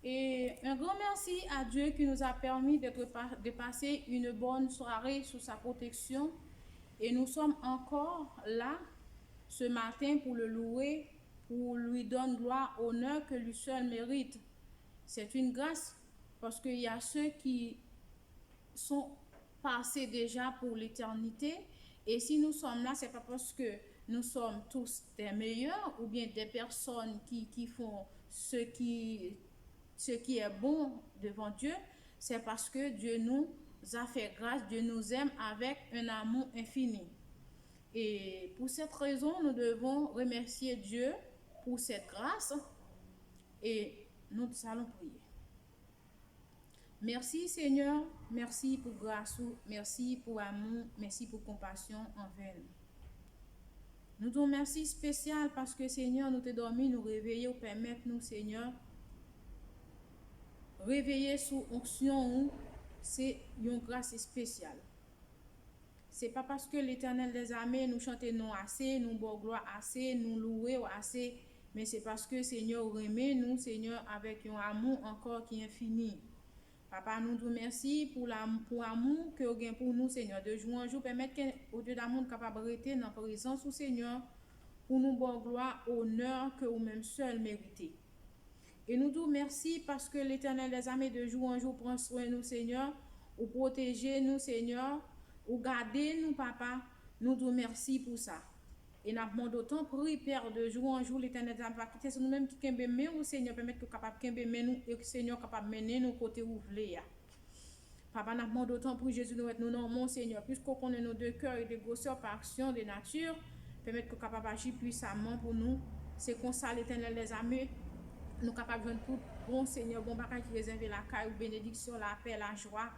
Et un grand merci à Dieu qui nous a permis de passer une bonne soirée sous sa protection. Et nous sommes encore là ce matin pour le louer, pour lui donner gloire, honneur que lui seul mérite. C'est une grâce parce qu'il y a ceux qui sont passés déjà pour l'éternité. Et si nous sommes là, c'est pas parce que nous sommes tous des meilleurs ou bien des personnes qui font ce qui est bon devant Dieu, c'est parce que Dieu nous a fait grâce, Dieu nous aime avec un amour infini. Et pour cette raison, nous devons remercier Dieu pour cette grâce et nous allons prier. Merci Seigneur, merci pour grâce, merci pour amour, merci pour compassion envers nous. Nous te remercions spécial parce que Seigneur, nous te dormi, nous réveiller, ou permettre nous Seigneur, réveiller sous onction, c'est une grâce spéciale. C'est pas parce que l'Éternel des armées nous chante non assez, nous bon gloire assez, nous louer assez, mais c'est parce que Seigneur remet nous, Seigneur, avec un amour encore qui est infini. Papa, nous te remercions pour l'amour que vous avez pour nous, Seigneur, de jour en jour, permettre qu'au Dieu d'amour capable de rester dans la présence du Seigneur, pour nous bon gloire, honneur que vous-même seul méritez. Et nous te remercions parce que l'Éternel des armées de jour en jour prend soin de nous, Seigneur, ou protéger nous, Seigneur, ou garder nous, Papa. Nous te remercions pour ça. Et nous demandons autant pris, Père, de jour en jour, l'Éternel des armées va quitter c'est nous-mêmes qui kembe mais au Seigneur, permettre que capable kembe mais nous et que Seigneur capable mener nous côté où voulez. Papa, nous demandons autant pour Jésus nous être nous non, mon Seigneur, puisqu'on connaît nos deux cœurs et des grosseurs par action de nature, permettre que capable agir puissamment pour nous. C'est comme ça l'Éternel des armées nous capables de tout bon Seigneur, bon bagage qui réserve la caille, bénédiction, la paix, la joie.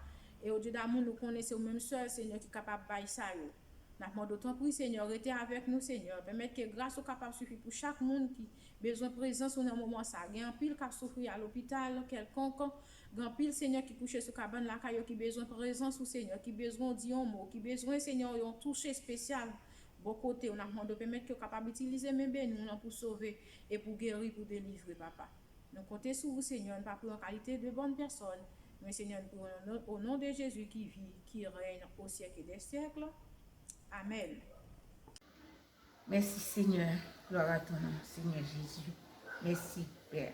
Et au Dieu d'amour, nous connaissons au même seul Seigneur qui est capable de bailler ça. Nous demandons d'autant plus, Seigneur, restez avec nous, Seigneur. Permettre que grâce au capable suffit pour chaque monde qui a besoin de présence au moment ça. Il y a un pile qui a souffert à l'hôpital, quelconque. Grand pile, Seigneur, qui couche sur cabane la caille, qui a besoin de présence au Seigneur, qui a besoin de dire un mot, qui a besoin, Seigneur, d'un toucher spécial. Bon côté, on a demandé de permettre que capable d'utiliser même nous pour sauver et pour guérir, pour délivrer, papa. Nous comptons sur vous, Seigneur, pas pour en qualité de bonne personne, mais Seigneur, au nom de Jésus qui vit, qui règne au siècle des siècles. Amen. Merci Seigneur, gloire à ton nom, Seigneur Jésus. Merci Père.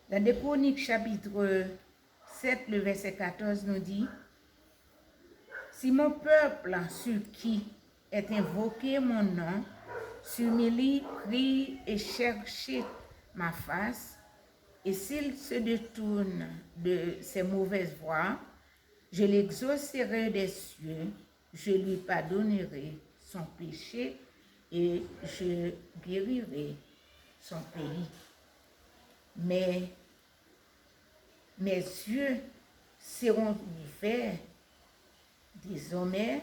Dans des Chroniques chapitre 7, le verset 14 nous dit, si mon peuple sur qui est invoqué mon nom, s'humilie, prie et cherche ma face, et s'il se détourne de ses mauvaises voies, je l'exaucerai des cieux, je lui pardonnerai son péché et je guérirai son pays. Mais mes yeux seront ouverts désormais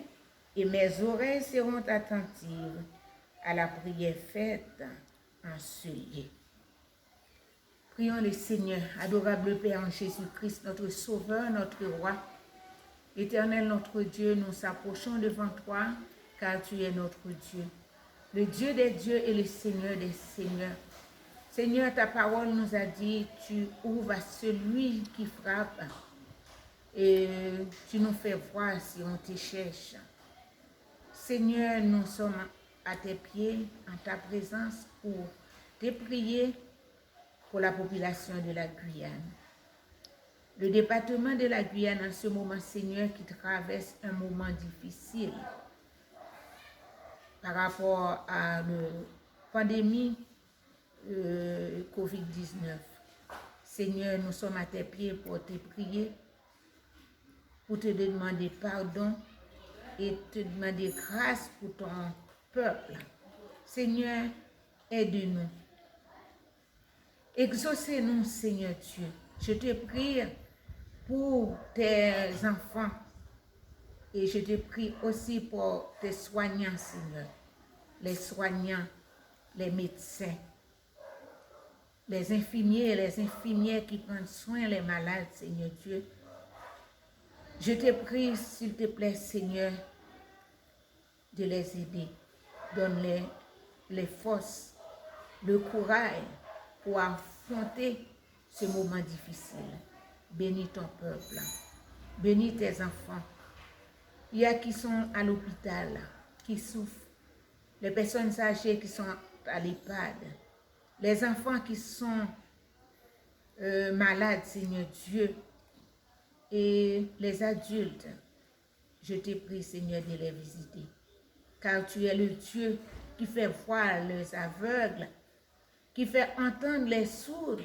et mes oreilles seront attentives à la prière faite en ce lieu. Prions le Seigneur, adorable Père en Jésus-Christ, notre Sauveur, notre Roi. Éternel notre Dieu, nous s'approchons devant toi, car tu es notre Dieu, le Dieu des dieux et le Seigneur des seigneurs. Seigneur, ta parole nous a dit, tu ouvres à celui qui frappe et tu nous fais voir si on te cherche. Seigneur, nous sommes à tes pieds, en ta présence, pour te prier pour la population de la Guyane. Le département de la Guyane en ce moment, Seigneur, qui traverse un moment difficile par rapport à la pandémie COVID-19. Seigneur, nous sommes à tes pieds pour te prier, pour te demander pardon et te demander grâce pour ton peuple. Seigneur, aide-nous. Exaucez-nous, Seigneur Dieu. Je te prie pour tes enfants et je te prie aussi pour tes soignants, Seigneur. Les soignants, les médecins, les infirmiers et les infirmières qui prennent soin des malades, Seigneur Dieu. Je te prie, s'il te plaît, Seigneur, de les aider. Donne-les les forces, le courage pour affronter ce moment difficile. Bénis ton peuple. Bénis tes enfants. Il y a qui sont à l'hôpital, qui souffrent. Les personnes âgées qui sont à l'EHPAD. Les enfants qui sont malades, Seigneur Dieu. Et les adultes. Je te prie, Seigneur, de les visiter. Car tu es le Dieu qui fait voir les aveugles, qui fait entendre les sourds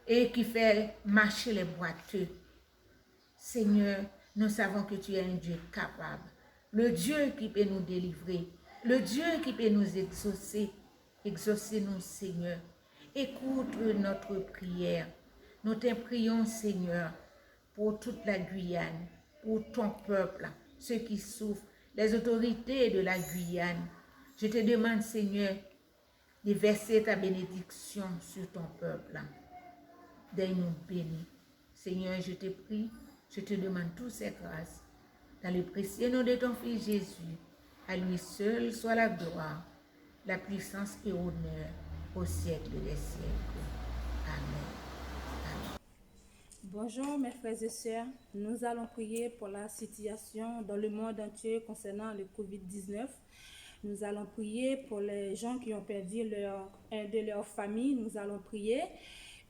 et qui fait marcher les boiteux. Seigneur, nous savons que tu es un Dieu capable, le Dieu qui peut nous délivrer, le Dieu qui peut nous exaucer. Exaucez-nous, Seigneur. Écoute notre prière. Nous te prions, Seigneur, pour toute la Guyane, pour ton peuple, ceux qui souffrent, les autorités de la Guyane. Je te demande, Seigneur, de verser ta bénédiction sur ton peuple. D'ailleurs, nous bénis. Seigneur, je te prie, je te demande toutes ces grâces. Dans le précieux nom de ton Fils Jésus, à lui seul soit la gloire, la puissance et l'honneur au siècle des siècles. Amen. Amen. Bonjour mes frères et sœurs, nous allons prier pour la situation dans le monde entier concernant le Covid-19. Nous allons prier pour les gens qui ont perdu un de leurs familles. Nous allons prier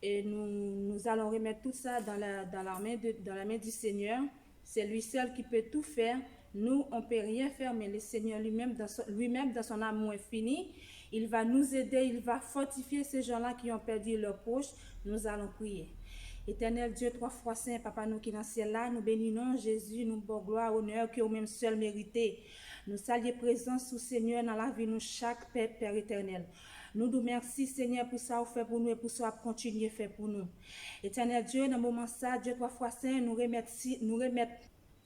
et nous allons remettre tout ça dans la main du Seigneur. C'est lui seul qui peut tout faire. Nous, on ne peut rien faire, mais le Seigneur lui-même, dans son amour infini, il va nous aider, il va fortifier ces gens-là qui ont perdu leurs proches. Nous allons prier. Éternel Dieu, 3 fois saint, Papa, nous qui dans le ciel là, nous bénissons Jésus, nous bon gloire, honneur, que vous-même seul méritez. Nous saluons présence sous Seigneur dans la vie, nous chaque Père éternel. Nous nous merci Seigneur pour ça, vous fait pour nous et pour ça, vous continuez faire pour nous. Éternel Dieu, dans le moment ça, Dieu 3 fois saint, nous remettons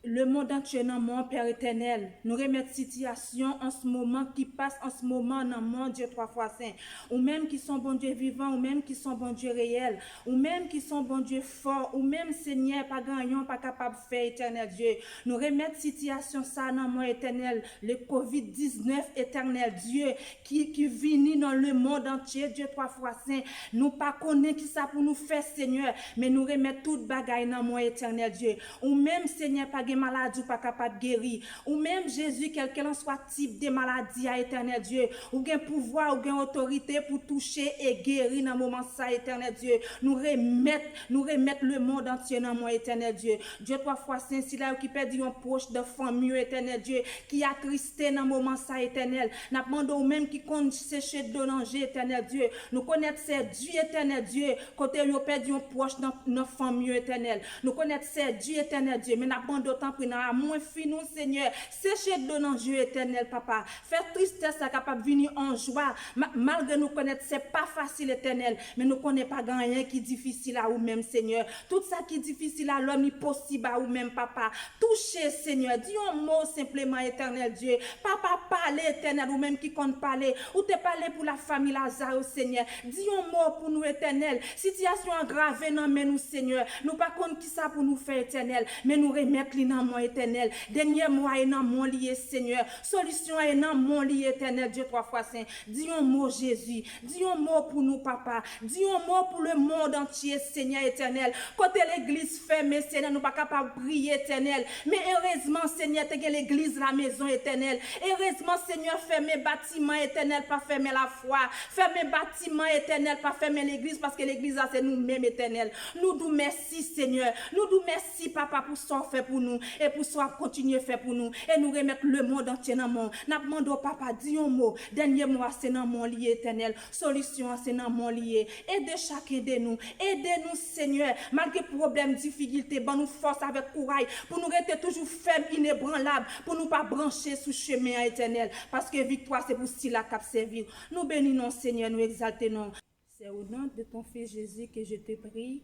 le monde entier dans mon Père éternel. Nous remettons situation en ce moment qui passe en ce moment dans mon Dieu 3 fois saint. Ou même qui sont bon Dieu vivant, ou même qui sont bon Dieu réel, ou même qui sont bon Dieu fort, ou même Seigneur pas gagnant, pas capable de faire éternel Dieu. Nous remettons situation ça dans mon éternel, le Covid-19 éternel Dieu qui vient dans le monde entier, Dieu 3 fois saint. Nous pas connaître qui ça pour nous faire Seigneur, mais nous remettons toute bagaille dans mon éternel Dieu. Ou même Seigneur pas maladie ou pas capable de guérir, ou même Jésus, quel qu'en soit type de maladie à éternel Dieu, ou gain pouvoir, ou gain autorité pour toucher et guérir dans le moment ça, éternel Dieu. Nous remettre le monde entier dans mon éternel Dieu. Dieu 3 fois saint, si là qui perd un proche de famille, éternel Dieu, qui a tristé dans le moment ça, éternel. N'a demandé ou même qui compte sécher de danger, éternel Dieu. Nous connaissons ces Dieu, éternel Dieu, côté yo perdu un proche dans notre famille, éternel. Nous connaissons ces Dieu, éternel Dieu, mais n'a demandé autant pour nous, moins finou, Seigneur. Sécher de danger, éternel, papa. Faire tristesse, ça capable venir en joie. Malgré nous connaître, c'est pas facile, éternel, mais nous connaissons pas rien qui est difficile à ou même, Seigneur. Tout ça qui est difficile à l'homme, impossible à ou même, papa. Touchez, Seigneur. Dis un mot simplement, éternel Dieu. Papa, parlez, éternel, ou même qui compte parler. Ou te parler pour la famille Lazare, Seigneur. Dis un mot pour nous, éternel. Situation aggravée, non, mais nous, Seigneur. Nous pas compte qui ça pour nous faire, éternel, mais nous remettre dans mon éternel. Dernier mois, dans mon lié, Seigneur. Solution est dans mon lié, éternel, Dieu 3 fois saint. Dis un mot, Jésus. Dis un mot pour nous, papa. Dis un mot pour le monde entier, Seigneur éternel. Côté l'église fermée, Seigneur, nous pas capable de prier, éternel. Mais heureusement, Seigneur, t'es l'église, la maison éternelle. Heureusement, Seigneur, fermez bâtiment éternel, pas fermer la foi. Fermez bâtiment éternel, pas fermer l'église, parce que l'église, c'est nous-mêmes, éternel. Nous nous merci, Seigneur. Nous nous merci, papa, pour ça fait pour nous. Et pour ça, continuer à faire pour nous. Et nous remettre le monde entier dans le monde. Nous demandons au papa, dis un mot. Dernier mot, c'est dans mon lié éternel. Solution, c'est dans mon lié. Aidez chacun de nous. Aidez-nous, Seigneur. Malgré problèmes, difficultés, bon nous force avec courage. Pour nous rester toujours fermes, inébranlables. Pour nous pas brancher sous chemin éternel. Parce que victoire, c'est pour si la cap servir. Nous bénissons, Seigneur, nous exaltons. C'est au nom de ton Fils Jésus que je te prie.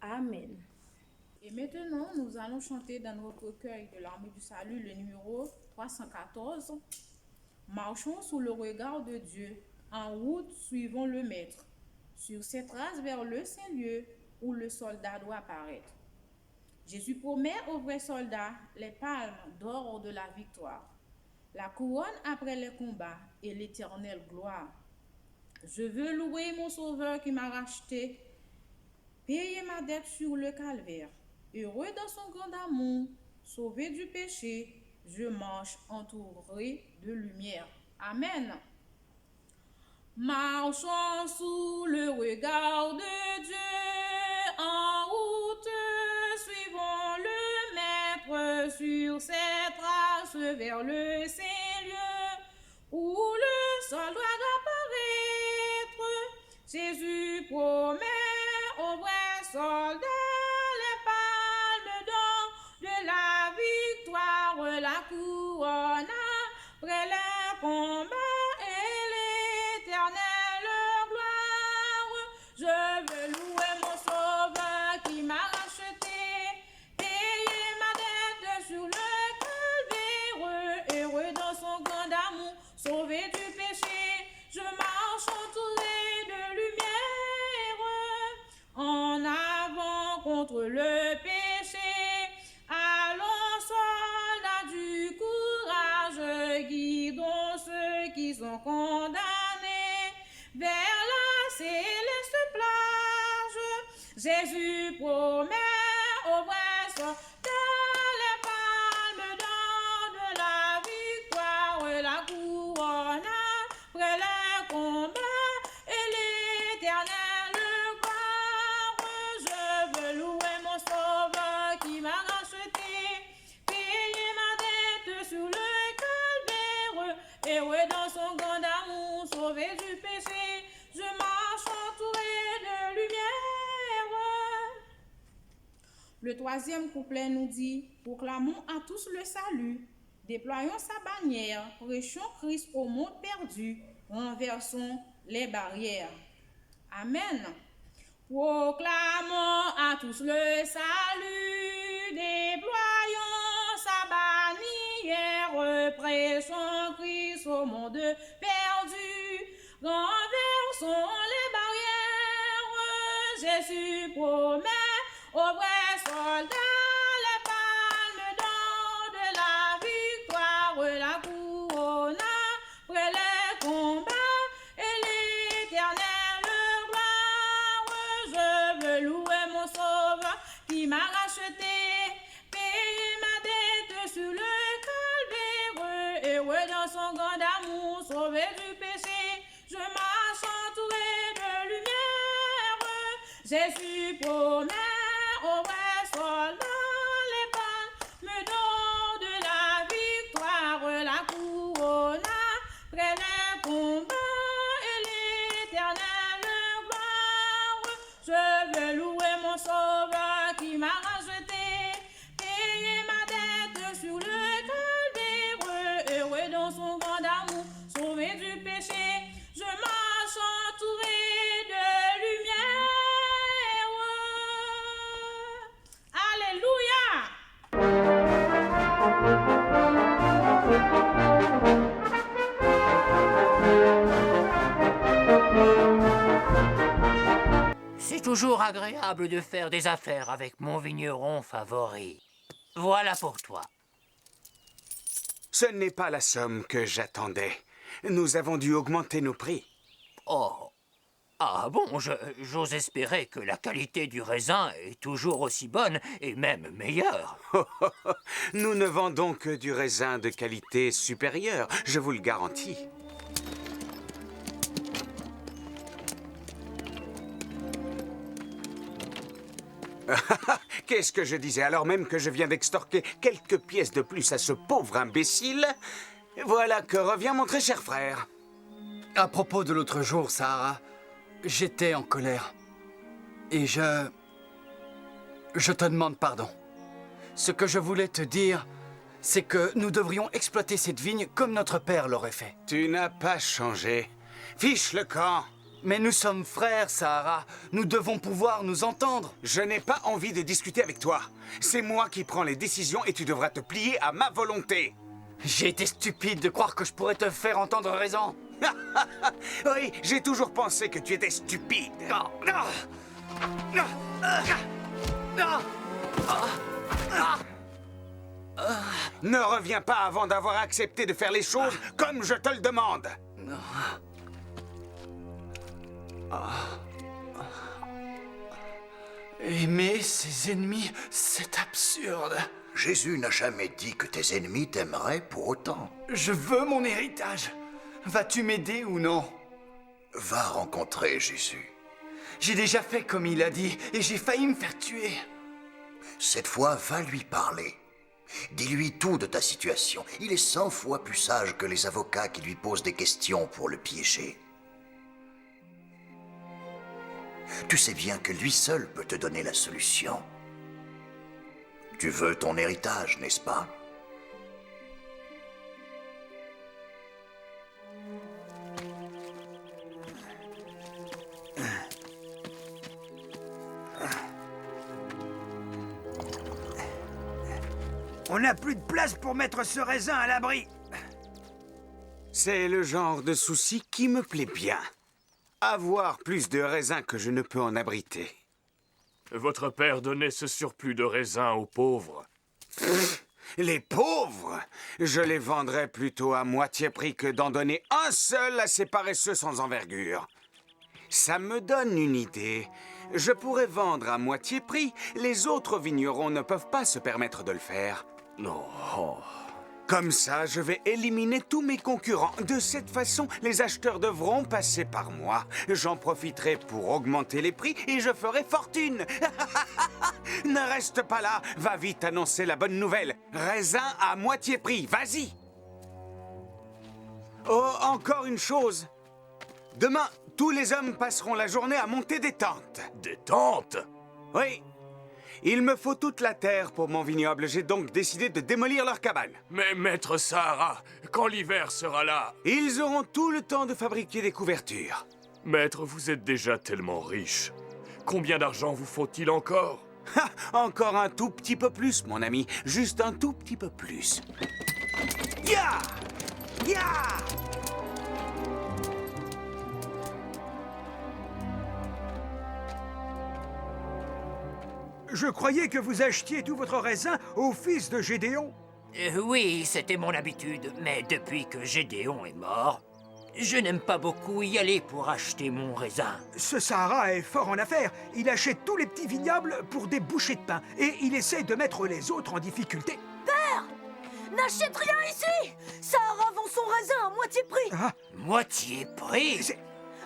Amen. Et maintenant, nous allons chanter dans notre recueil de l'armée du salut le numéro 314. Marchons sous le regard de Dieu, en route suivons le Maître, sur cette trace vers le Saint-Lieu où le soldat doit apparaître. Jésus promet aux vrais soldats les palmes d'or de la victoire, la couronne après les combats et l'éternelle gloire. Je veux louer mon Sauveur qui m'a racheté payé ma dette sur le calvaire. Heureux dans son grand amour, sauvé du péché, je marche entouré de lumière. Amen. Marchons sous le regard de Dieu, en route, suivons le Maître sur ses traces vers le Saint-Lieu, où le sol doit apparaître. Jésus promet aux vrais soldats les palmes d'or de la victoire, la couronne après le combat. Je veux louer mon sauveur qui m'a racheté, payer ma dette sur le calvaire, heureux dans son grand amour, sauvé du péché, je marche entouré de lumière, en avant contre le péché, allons soldats du courage, guidons ceux qui sont condamnés vers la céleste plage. Jésus promet aux vrais soldats les palmes d'or de la victoire, la couronne après le combat et l'éternelle gloire. Je veux louer mon sauveur qui m'a racheté, payer ma dette sur le calvaire, heureux dans son grand amour, sauvé du péché, je marche entouré de lumière. Le troisième couplet nous dit: proclamons à tous le salut, déployons sa bannière, prêchons Christ au monde perdu, renversons les barrières. Amen. Proclamons à tous le salut, déployons sa bannière, prêchons Christ au monde perdu, renversons les barrières. Jésus promet aux vrais soldats les palmes d'or de la victoire, la couronne après les combats et l'éternelle gloire. Je veux louer mon sauveur qui m'a racheté, payer ma dette sur le calvaire, heureux dans son grand amour, sauvé du péché, je marche entouré de lumière. Jésus promet aux vrais soldats les palmes d'or de la victoire, la couronne après les combats et l'éternelle gloire. Je veux louer mon sauveur qui m'a racheté, payer ma dette sur le calvaire, heureux dans son grand amour, sauvé du péché, je marche entouré de lumière. C'est toujours agréable de faire des affaires avec mon vigneron favori. Voilà pour toi. Ce n'est pas la somme que j'attendais. Nous avons dû augmenter nos prix. Oh. Ah bon, j'ose espérer que la qualité du raisin est toujours aussi bonne et même meilleure. Nous ne vendons que du raisin de qualité supérieure, je vous le garantis. Qu'est-ce que je disais alors même que je viens d'extorquer quelques pièces de plus à ce pauvre imbécile? Voilà que revient mon très cher frère. À propos de l'autre jour, Sahara, j'étais en colère. Et je te demande pardon. Ce que je voulais te dire, c'est que nous devrions exploiter cette vigne comme notre père l'aurait fait. Tu n'as pas changé. Fiche le camp. Mais nous sommes frères, Sahara. Nous devons pouvoir nous entendre. Je n'ai pas envie de discuter avec toi. C'est moi qui prends les décisions et tu devras te plier à ma volonté. J'ai été stupide de croire que je pourrais te faire entendre raison. Oui, j'ai toujours pensé que tu étais stupide. Ne reviens pas avant d'avoir accepté de faire les choses comme je te le demande. Aimer ses ennemis, c'est absurde. Jésus n'a jamais dit que tes ennemis t'aimeraient pour autant. Je veux mon héritage. Vas-tu m'aider ou non? Va rencontrer Jésus. J'ai déjà fait comme il a dit et j'ai failli me faire tuer. Cette fois, va lui parler. Dis-lui tout de ta situation. Il est 100 fois plus sage que les avocats qui lui posent des questions pour le piéger. Tu sais bien que lui seul peut te donner la solution. Tu veux ton héritage, n'est-ce pas? On n'a plus de place pour mettre ce raisin à l'abri. C'est le genre de souci qui me plaît bien. Avoir plus de raisins que je ne peux en abriter. Votre père donnait ce surplus de raisins aux pauvres. Les pauvres! Je les vendrais plutôt à moitié prix que d'en donner un seul à ces paresseux sans envergure. Ça me donne une idée. Je pourrais vendre à moitié prix. Les autres vignerons ne peuvent pas se permettre de le faire. Non. Comme ça, je vais éliminer tous mes concurrents. De cette façon, les acheteurs devront passer par moi. J'en profiterai pour augmenter les prix et je ferai fortune. Ne reste pas là. Va vite annoncer la bonne nouvelle. Raisin à moitié prix. Vas-y. Oh, encore une chose. Demain, tous les hommes passeront la journée à monter des tentes. Des tentes? Oui. Il me faut toute la terre pour mon vignoble. J'ai donc décidé de démolir leur cabane. Mais maître Sahara, quand l'hiver sera là... Ils auront tout le temps de fabriquer des couvertures. Maître, vous êtes déjà tellement riche. Combien d'argent vous faut-il encore? Ha! Encore un tout petit peu plus, mon ami. Juste un tout petit peu plus. Ya! Ya! Je croyais que vous achetiez tout votre raisin au fils de Gédéon. Oui, c'était mon habitude, mais depuis que Gédéon est mort, je n'aime pas beaucoup y aller pour acheter mon raisin. Ce Sahara est fort en affaires. Il achète tous les petits vignobles pour des bouchées de pain. Et il essaye de mettre les autres en difficulté. N'achète rien ici! Sahara vend son raisin à moitié prix! Ah, Moitié prix?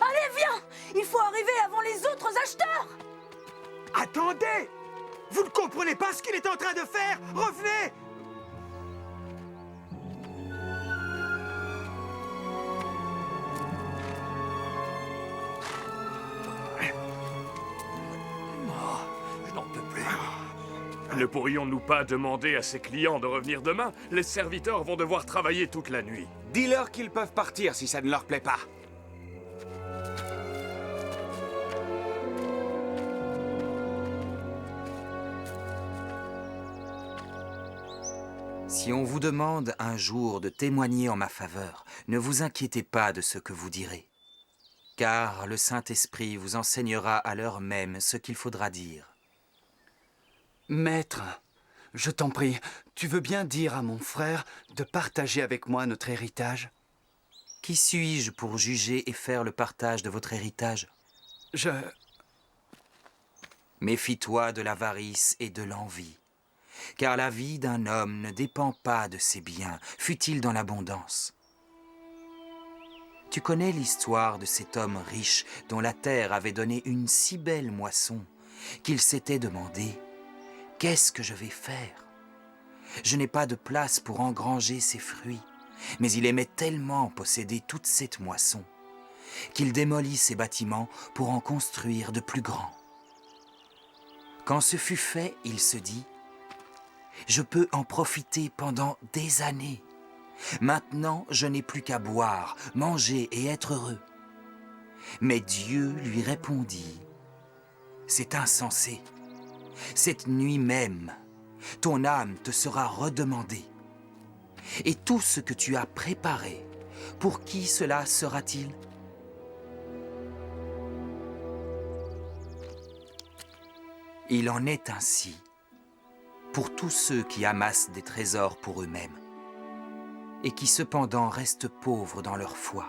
Allez, viens! Il faut arriver avant les autres acheteurs! attendez! Vous ne comprenez pas ce qu'il est en train de faire? Revenez! Je n'en peux plus. Ne pourrions-nous pas demander à ses clients de revenir demain? Les serviteurs vont devoir travailler toute la nuit. Dis-leur qu'ils peuvent partir si ça ne leur plaît pas. Si on vous demande un jour de témoigner en ma faveur, ne vous inquiétez pas de ce que vous direz, car le Saint-Esprit vous enseignera à l'heure même ce qu'il faudra dire. Maître, je t'en prie, tu veux bien dire à mon frère de partager avec moi notre héritage? Qui suis-je pour juger et faire le partage de votre héritage? Méfie-toi de l'avarice et de l'envie, car la vie d'un homme ne dépend pas de ses biens, fût-il dans l'abondance. Tu connais l'histoire de cet homme riche dont la terre avait donné une si belle moisson qu'il s'était demandé « Qu'est-ce que je vais faire? Je n'ai pas de place pour engranger ces fruits. » Mais il aimait tellement posséder toute cette moisson qu'il démolit ses bâtiments pour en construire de plus grands. Quand ce fut fait, il se dit « Je peux en profiter pendant des années. Maintenant, je n'ai plus qu'à boire, manger et être heureux. » Mais Dieu lui répondit « C'est insensé. Cette nuit même, ton âme te sera redemandée. Et tout ce que tu as préparé, pour qui cela sera-t-il? Il en est ainsi pour tous ceux qui amassent des trésors pour eux-mêmes et qui cependant restent pauvres dans leur foi.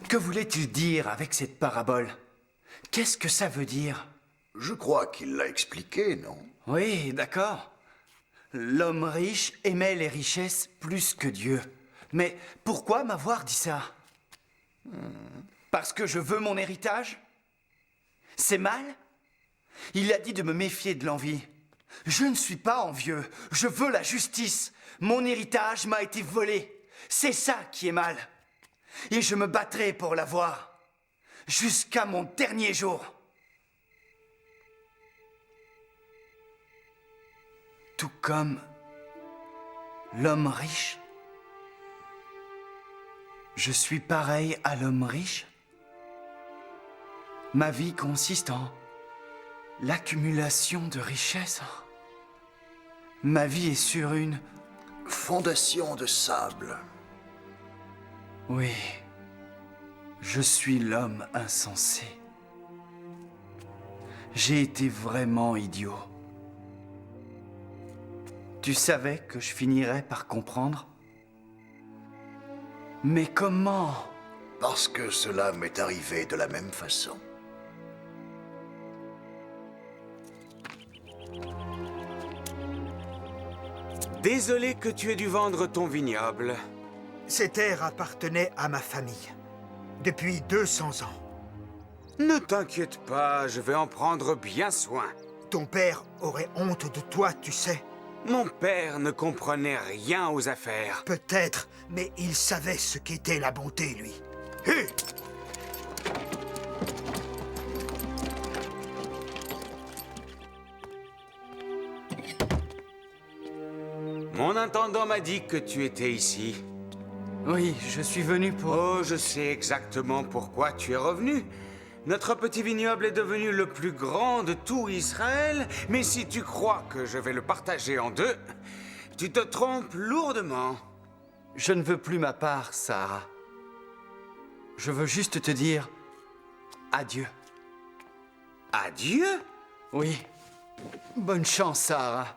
Que voulait-il dire avec cette parabole? Qu'est-ce que ça veut dire? Je crois qu'il l'a expliqué, non? Oui, d'accord. L'homme riche aimait les richesses plus que Dieu. Mais pourquoi m'avoir dit ça? Parce que je veux mon héritage? C'est mal? Il a dit de me méfier de l'envie. Je ne suis pas envieux, je veux la justice. Mon héritage m'a été volé. C'est ça qui est mal. Et je me battrai pour l'avoir. Jusqu'à mon dernier jour. Tout comme l'homme riche. Je suis pareil à l'homme riche. Ma vie consiste en l'accumulation de richesses. Ma vie est sur une fondation de sable. Oui, je suis l'homme insensé. J'ai été vraiment idiot. Tu savais que je finirais par comprendre? Mais comment? Parce que cela m'est arrivé de la même façon. Désolé que tu aies dû vendre ton vignoble. Ces terres appartenaient à ma famille, depuis 200 ans. Ne t'inquiète pas, je vais en prendre bien soin. Ton père aurait honte de toi, tu sais. Mon père ne comprenait rien aux affaires. Peut-être, mais il savait ce qu'était la bonté, lui. Hé! Mon intendant m'a dit que tu étais ici. Oui, je suis venu pour... Oh, je sais exactement pourquoi tu es revenu. Notre petit vignoble est devenu le plus grand de tout Israël, mais si tu crois que je vais le partager en deux, tu te trompes lourdement. Je ne veux plus ma part, Sarah. Je veux juste te dire adieu. Adieu? Oui. Bonne chance, Sarah.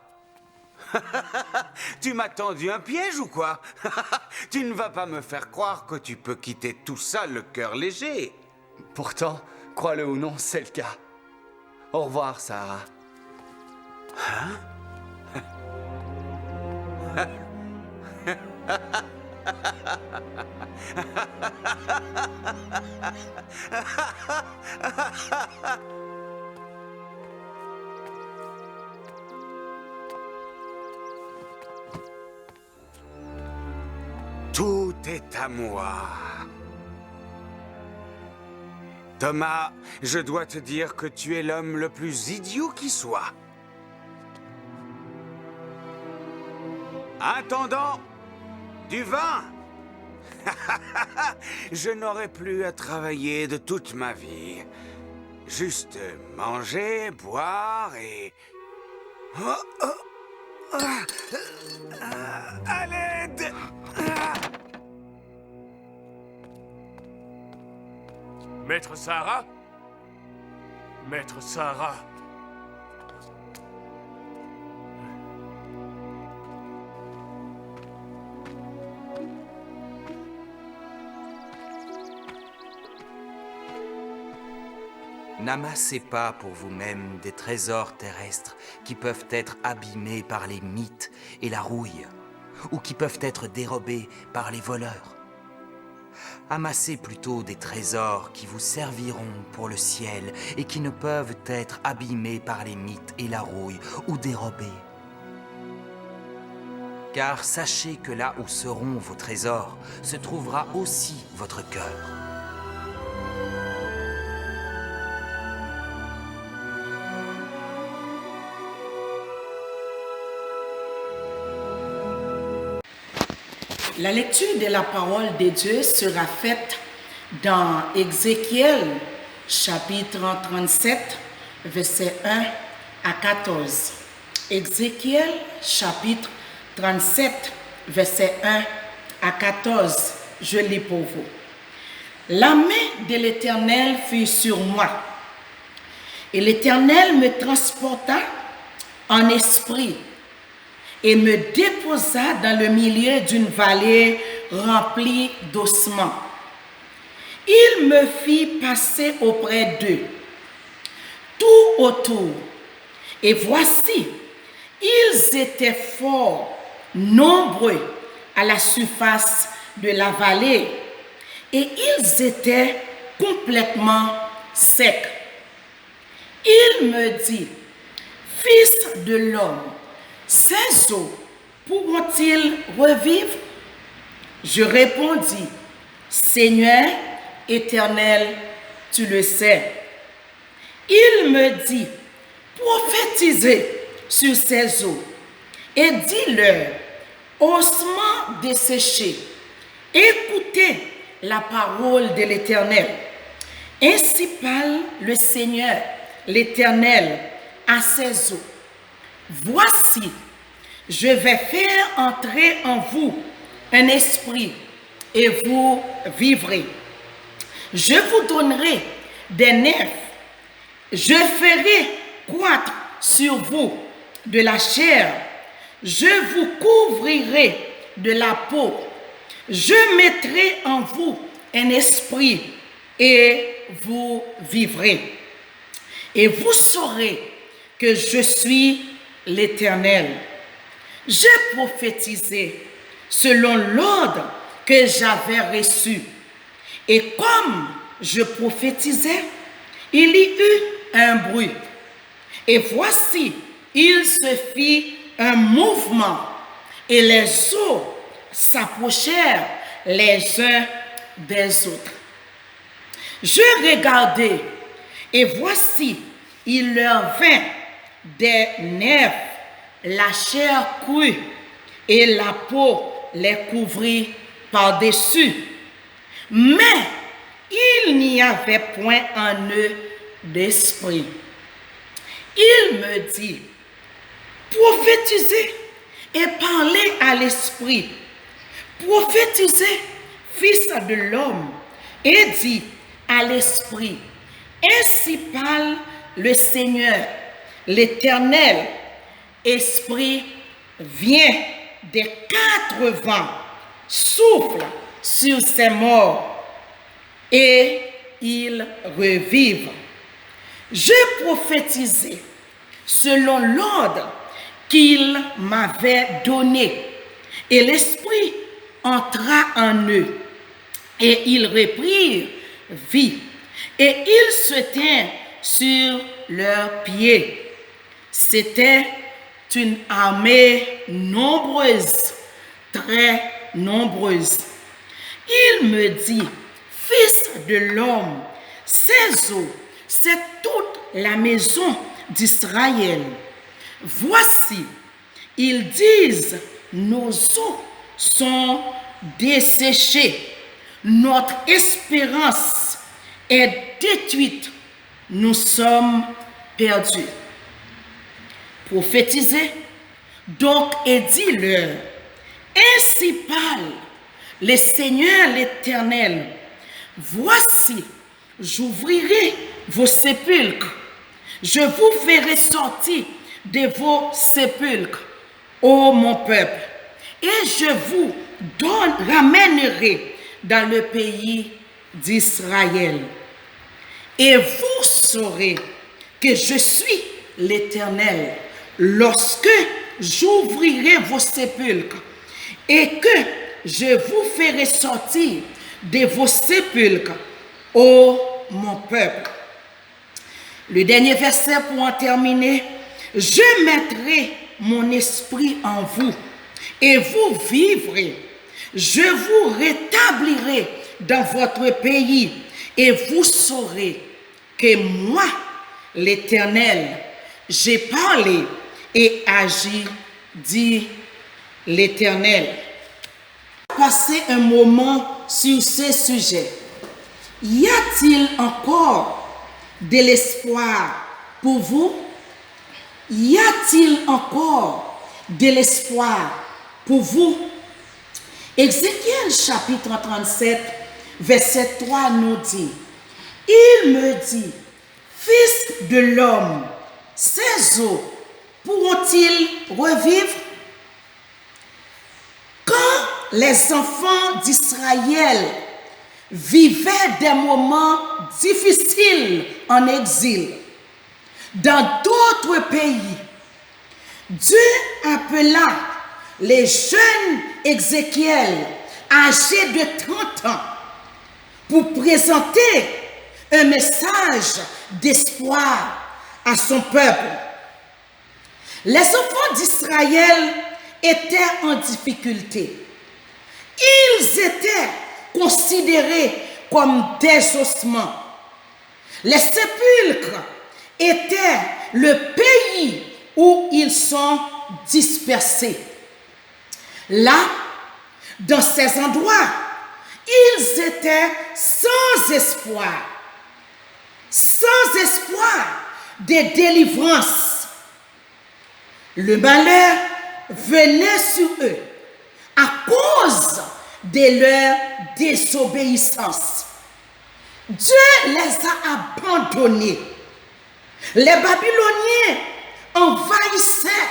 Tu m'as tendu un piège ou quoi? Tu ne vas pas me faire croire que tu peux quitter tout ça le cœur léger. Pourtant, crois-le ou non, c'est le cas. Au revoir, Sarah. Hein? Tout est à moi. Thomas, je dois te dire que tu es l'homme le plus idiot qui soit. Intendant, du vin. Je n'aurai plus à travailler de toute ma vie. Juste manger, boire et... À l'aide! Maître Sarah? Maître Sarah? N'amassez pas pour vous-même des trésors terrestres qui peuvent être abîmés par les mythes et la rouille, ou qui peuvent être dérobés par les voleurs. Amassez plutôt des trésors qui vous serviront pour le ciel et qui ne peuvent être abîmés par les mythes et la rouille ou dérobés. Car sachez que là où seront vos trésors, se trouvera aussi votre cœur. La lecture de la parole de Dieu sera faite dans Ézéchiel, chapitre 37, versets 1 à 14. Ézéchiel, chapitre 37, versets 1 à 14. Je lis pour vous. La main de l'Éternel fut sur moi, et l'Éternel me transporta en esprit et me déposa dans le milieu d'une vallée remplie d'ossements. Il me fit passer auprès d'eux, tout autour. Et voici, ils étaient fort nombreux à la surface de la vallée, et ils étaient complètement secs. Il me dit, Fils de l'homme, ces eaux pourront-ils revivre? Je répondis, Seigneur éternel, tu le sais. Il me dit, prophétisez sur ces eaux et dis-leur, ossements desséchés, écoutez la parole de l'Éternel. Ainsi parle le Seigneur, l'Éternel, à ces eaux. Voici, je vais faire entrer en vous un esprit et vous vivrez. Je vous donnerai des nerfs. Je ferai croître sur vous de la chair. Je vous couvrirai de la peau. Je mettrai en vous un esprit et vous vivrez. Et vous saurez que je suis l'Éternel. J'ai prophétisé selon l'ordre que j'avais reçu. Et comme je prophétisais, il y eut un bruit. Et voici, il se fit un mouvement, et les eaux s'approchèrent les uns des autres. Je regardai, et voici, il leur vint des nerfs, la chair crue, et la peau les couvrit par-dessus. Mais il n'y avait point en eux d'esprit. Il me dit, prophétisez et parlez à l'esprit. Prophétisez, fils de l'homme, et dit à l'esprit, ainsi parle le Seigneur, l'Éternel. Esprit, viens des 4 vents, souffle sur ces morts, et ils revivent. Je prophétisai selon l'ordre qu'il m'avait donné, et l'Esprit entra en eux, et ils reprirent vie, et ils se tinrent sur leurs pieds. C'était une armée nombreuse, très nombreuse. Il me dit, Fils de l'homme, ces eaux, c'est toute la maison d'Israël. Voici, ils disent, nos eaux sont desséchées, notre espérance est détruite, nous sommes perdus. Prophétisez donc et dis-leur, ainsi parle le Seigneur l'Éternel, voici, j'ouvrirai vos sépulcres, je vous ferai sortir de vos sépulcres, ô mon peuple, et je vous ramènerai dans le pays d'Israël. Et vous saurez que je suis l'Éternel lorsque j'ouvrirai vos sépulcres et que je vous ferai sortir de vos sépulcres, ô mon peuple. Le dernier verset pour en terminer. Je mettrai mon esprit en vous et vous vivrez. Je vous rétablirai dans votre pays et vous saurez que moi, l'Éternel, j'ai parlé et agi, dit l'Éternel. Passer un moment sur ce sujet. Y a-t-il encore de l'espoir pour vous? Y a-t-il encore de l'espoir pour vous? Ézéchiel chapitre 37, verset 3 nous dit, il me dit, Fils de l'homme, ces eaux pourront-ils revivre? Quand les enfants d'Israël vivait des moments difficiles en exil dans d'autres pays. Dieu appela les jeunes Ézéchiel, âgés de 30 ans, pour présenter un message d'espoir à son peuple. Les enfants d'Israël étaient en difficulté. Ils étaient considérés comme des ossements. Les sépulcres étaient le pays où ils sont dispersés. Là, dans ces endroits, ils étaient sans espoir de délivrance. Le malheur venait sur eux à cause de leur désobéissance. Dieu les a abandonnés. Les Babyloniens envahissaient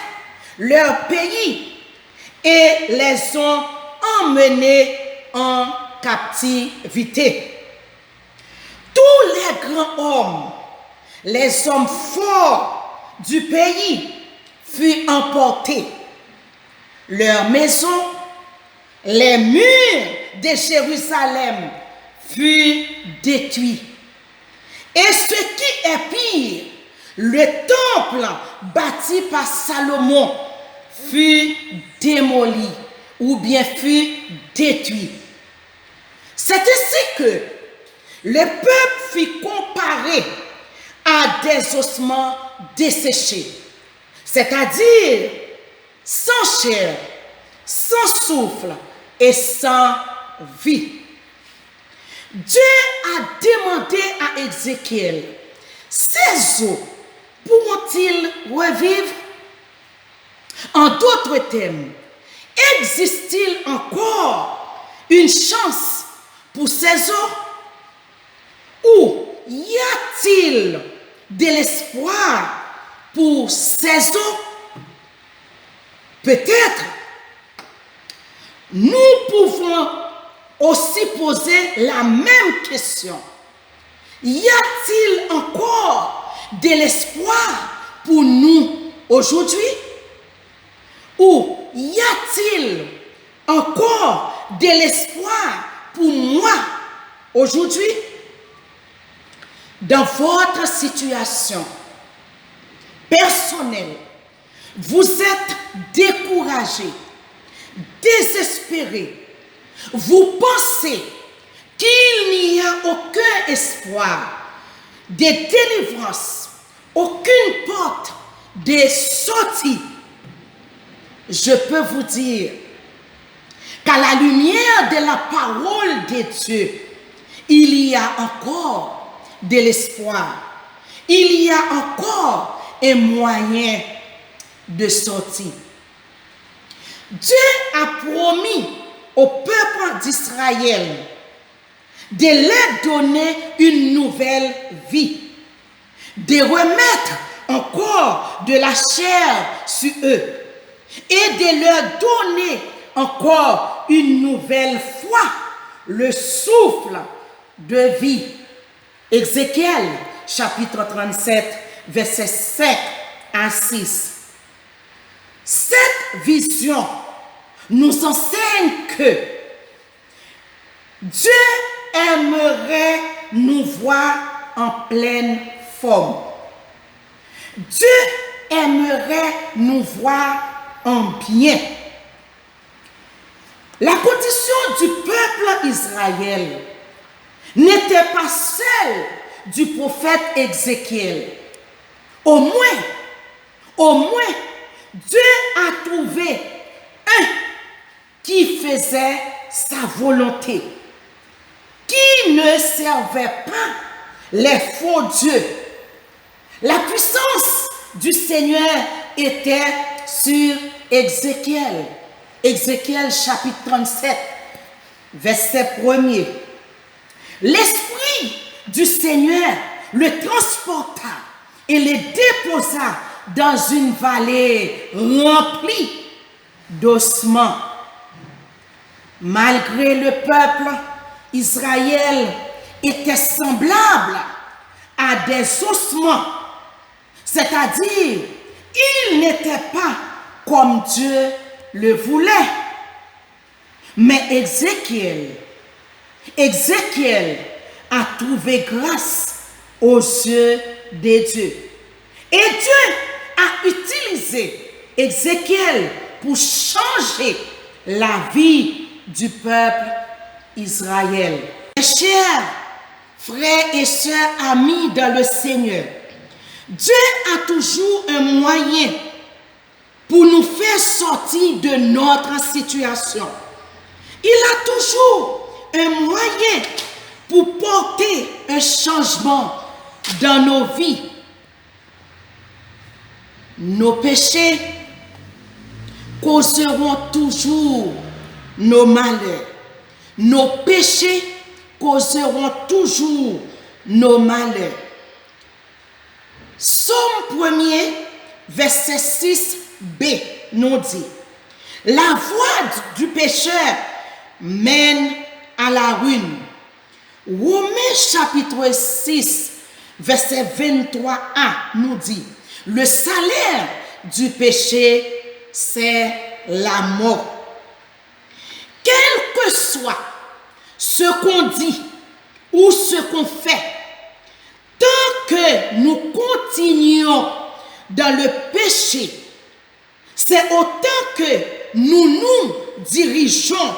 leur pays et les ont emmenés en captivité. Tous les grands hommes, les hommes forts du pays furent emportés. Leurs maisons, les murs de Jérusalem furent détruits. Et ce qui est pire, le temple bâti par Salomon fut démoli ou bien fut détruit. C'est ainsi que le peuple fut comparé à des ossements desséchés, c'est-à-dire sans chair, sans souffle et sans vie. Dieu a demandé à Ézéchiel, ces os pourront-ils revivre? En d'autres termes, existe-t-il encore une chance pour ces os? Ou y a-t-il de l'espoir pour ces os? Peut-être. Nous pouvons aussi poser la même question. Y a-t-il encore de l'espoir pour nous aujourd'hui? Ou y a-t-il encore de l'espoir pour moi aujourd'hui? Dans votre situation personnelle, vous êtes découragé, désespéré. Vous pensez qu'il n'y a aucun espoir de délivrance, aucune porte de sortie. Je peux vous dire qu'à la lumière de la parole de Dieu, il y a encore de l'espoir. Il y a encore un moyen de sortie. Dieu a promis au peuple d'Israël de leur donner une nouvelle vie, de remettre encore de la chair sur eux et de leur donner encore une nouvelle fois le souffle de vie. Ézéchiel, chapitre 37, versets 5 à 6. Cette vision nous enseigne que Dieu aimerait nous voir en pleine forme. Dieu aimerait nous voir en bien. La condition du peuple Israël n'était pas celle du prophète Ézéchiel. Au moins, Dieu a trouvé un qui faisait sa volonté, qui ne servait pas les faux dieux. La puissance du Seigneur était sur Ézéchiel. Ézéchiel chapitre 37, verset 1er. L'Esprit du Seigneur le transporta et le déposa dans une vallée remplie d'ossements. Malgré le peuple Israël était semblable à des ossements, c'est-à-dire il n'était pas comme Dieu le voulait. Mais Ézéchiel a trouvé grâce aux yeux de Dieu. Et Dieu a utilisé Ézéchiel pour changer la vie du peuple Israël. Mes chers frères et sœurs amis dans le Seigneur, Dieu a toujours un moyen pour nous faire sortir de notre situation. Il a toujours un moyen pour porter un changement dans nos vies. Nos péchés causeront toujours nos malheurs. Nos péchés causeront toujours nos malheurs. Psaume 1er, verset 6b nous dit: la voie du pécheur mène à la ruine. Romains chapitre 6, verset 23a nous dit: le salaire du péché, c'est la mort. Quel que soit ce qu'on dit ou ce qu'on fait, tant que nous continuons dans le péché, c'est autant que nous nous dirigeons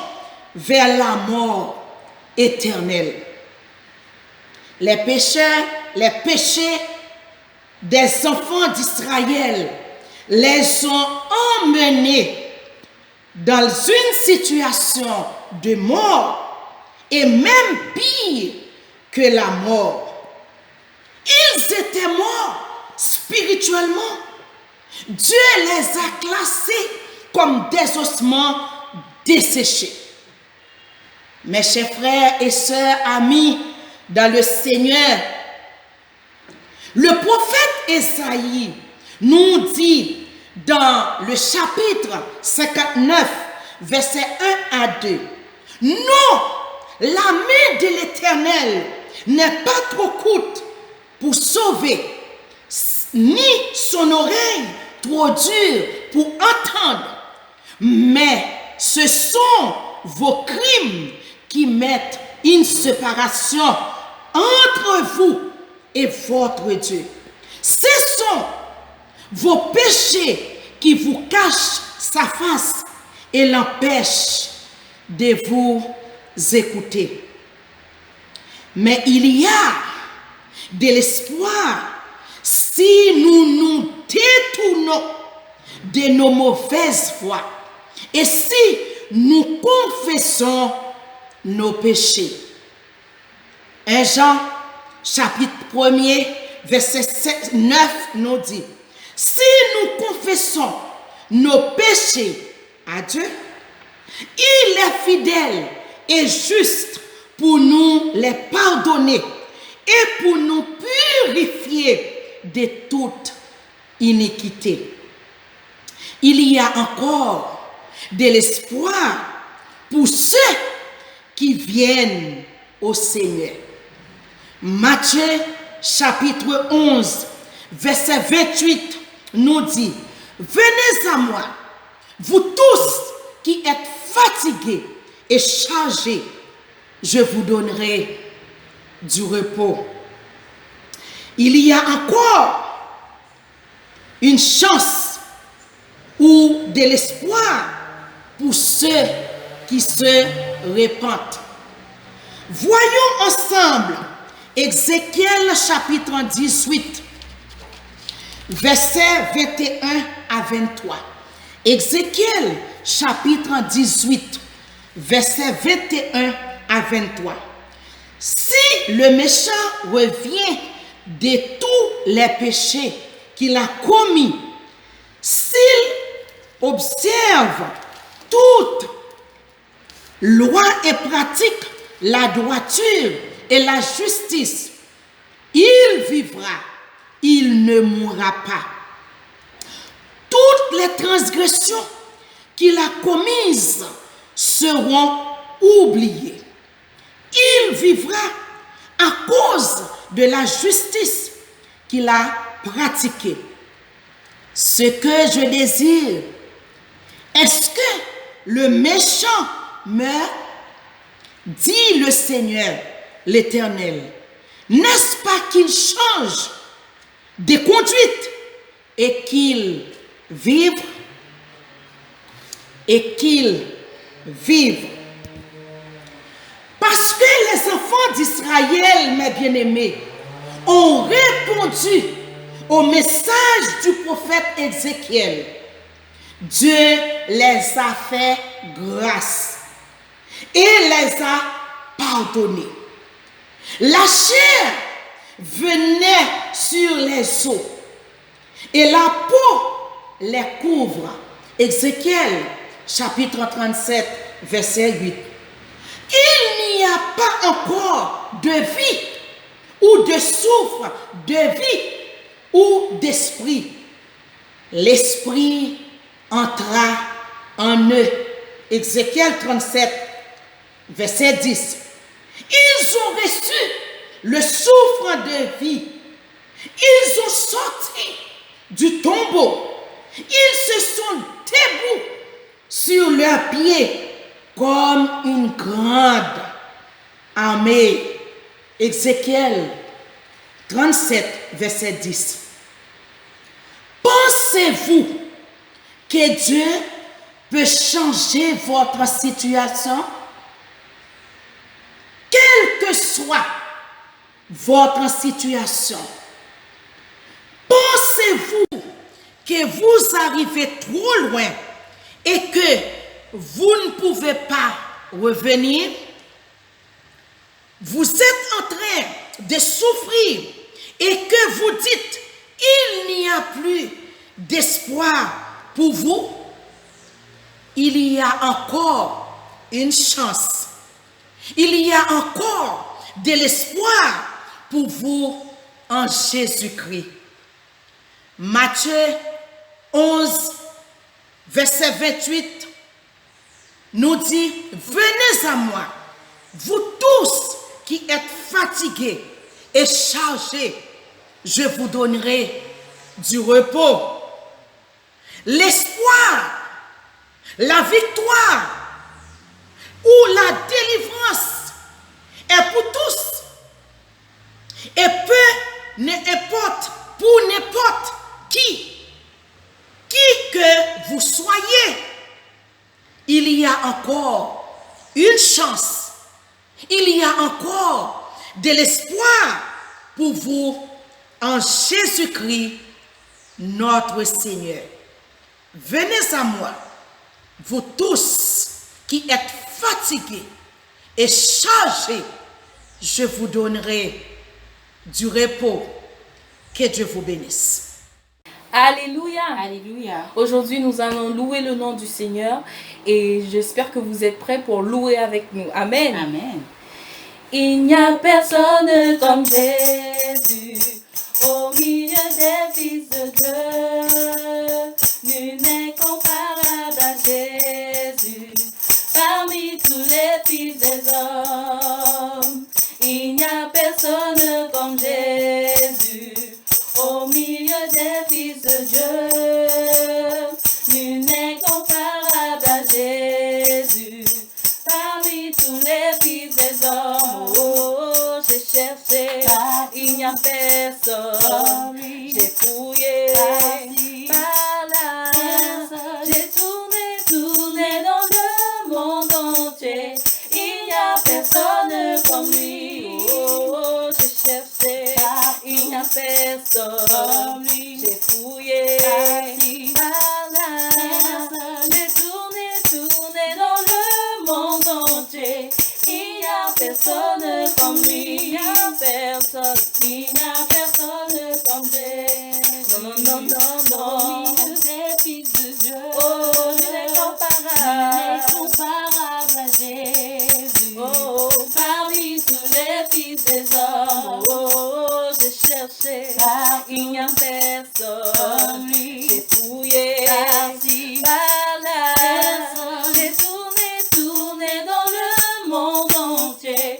vers la mort éternelle. Les péchés des enfants d'Israël les ont emmenés dans une situation de mort, et même pire que la mort. Ils étaient morts spirituellement. Dieu les a classés comme des ossements desséchés. Mes chers frères et sœurs amis dans le Seigneur, le prophète Ésaïe nous dit dans le chapitre 59, versets 1 à 2, non, la main de l'Éternel n'est pas trop courte pour sauver, ni son oreille trop dure pour entendre, mais ce sont vos crimes qui mettent une séparation entre vous et votre Dieu. Ce sont vos péchés qui vous cachent sa face et l'empêchent de vous écouter. Mais il y a de l'espoir si nous nous détournons de nos mauvaises voies et si nous confessons nos péchés. 1 Jean chapitre 1er verset 9 nous dit: si nous confessons nos péchés à Dieu, il est fidèle et juste pour nous les pardonner et pour nous purifier de toute iniquité. Il y a encore de l'espoir pour ceux qui viennent au Seigneur. Matthieu chapitre 11 verset 28 nous dit: venez à moi, vous tous qui êtes fatigués et chargés, je vous donnerai du repos. Il y a encore une chance ou de l'espoir pour ceux qui se répandent. Voyons ensemble Ézéchiel chapitre 18, versets 21 à 23. Ézéchiel chapitre 18, versets 21 à 23. Si le méchant revient de tous les péchés qu'il a commis, s'il observe toute loi et pratique la droiture et la justice, il vivra, il ne mourra pas. Toutes les transgressions qu'il a commises seront oubliées. il vivra à cause de la justice qu'il a pratiquée. Ce que je désire, est-ce que le méchant meurt? Dit le Seigneur, l'Éternel. N'est-ce pas qu'il change de conduite et qu'il vive? Et qu'il vive. Parce que les enfants d'Israël, mes bien-aimés, ont répondu au message du prophète Ézéchiel. Dieu les a fait grâce et les a pardonnés. La chair venait sur les os et la peau les couvre. Ézéchiel, chapitre 37, verset 8. Il n'y a pas encore de vie ou de souffle de vie ou d'esprit. L'esprit entra en eux. Ézéchiel 37, verset 10. Ils ont reçu le souffle de vie. Ils ont sorti du tombeau. Ils se sont debout sur leurs pieds comme une grande armée. Ézéchiel 37, verset 10. Pensez-vous que Dieu peut changer votre situation? Quelle que soit votre situation, pensez-vous que vous arrivez trop loin et que vous ne pouvez pas revenir? Vous êtes en train de souffrir et que vous dites, il n'y a plus d'espoir pour vous. Il y a encore une chance. Il y a encore de l'espoir pour vous en Jésus-Christ. Matthieu 11, verset 28, nous dit, venez à moi, vous tous qui êtes fatigués et chargés, je vous donnerai du repos. L'espoir, la victoire ou la délivrance est pour tous et peu n'importe pour n'importe qui que vous soyez. Il y a encore une chance, il y a encore de l'espoir pour vous en Jésus-Christ, notre Seigneur. Venez à moi, vous tous qui êtes fatigués et chargés, je vous donnerai du repos. Que Dieu vous bénisse. Alléluia. Alléluia. Aujourd'hui, nous allons louer le nom du Seigneur et j'espère que vous êtes prêts pour louer avec nous. Amen. Amen. Il n'y a personne comme Jésus au milieu des fils de Dieu. Nul n'est comparable à Jésus parmi tous les fils des hommes. Il n'y a personne comme Jésus au milieu des fils de Dieu. Nul n'est comparable à Jésus parmi tous les fils des hommes. Oh, j'ai cherché, il n'y a personne. J'ai fouillé par là. J'ai tourné dans le monde entier. Il n'y a personne comme lui. Oh, j'ai cherché, il n'y a personne. J'ai fouillé par là. J'ai tourné dans le monde entier. Il n'y a personne comme lui. Il n'y a personne comme Jésus. Non, au milieu des fils de Dieu. Oh, il est comparable à Jésus. Oh, parmi tous les fils des hommes. Oh, j'ai cherché, il n'y a personne. J'ai fouillé par là. J'ai tourné dans le monde entier.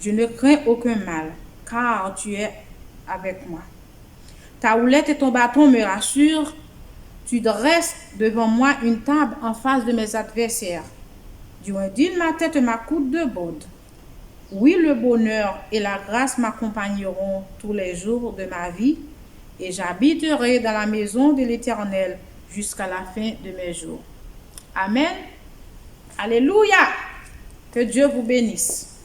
Je ne crains aucun mal, car tu es avec moi. Ta houlette et ton bâton me rassurent. Tu dresses devant moi une table en face de mes adversaires. Tu indiques ma tête et ma coude de baude. Oui, le bonheur et la grâce m'accompagneront tous les jours de ma vie, et j'habiterai dans la maison de l'Éternel jusqu'à la fin de mes jours. Amen. Alléluia. Que Dieu vous bénisse.